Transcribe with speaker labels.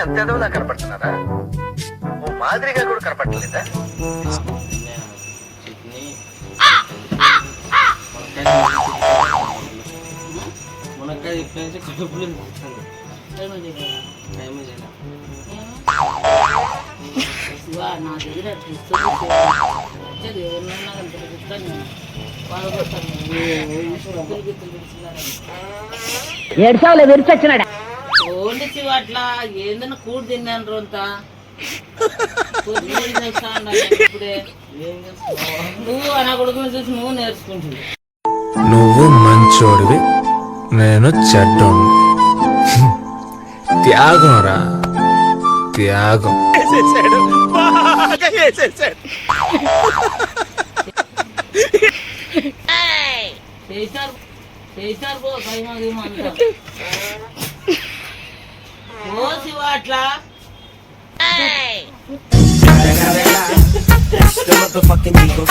Speaker 1: అంత ఎదవలా కనపడుతున్నారా? ఓ మాదిరిగా కూడా కనపడలేదా?
Speaker 2: మునక్కాయ చెప్పిన కడుపులు
Speaker 3: నా దగ్గర
Speaker 4: ఏడ్చావులే విరిచొచ్చినాడా
Speaker 3: ఓన్లీ శివ అట్లా ఏందన్నా కూడి తిన్నాను రొంత ఇప్పుడే నువ్వు అన్న కొడుకుని చూసి నువ్వు నేర్చుకుంటుంది.
Speaker 5: నువ్వు మంచోడివి, నేను చెడ్డోడిని. త్యాగం రా, త్యాగం.
Speaker 3: చేశారు పో అంతా ఓ శివ అట్లా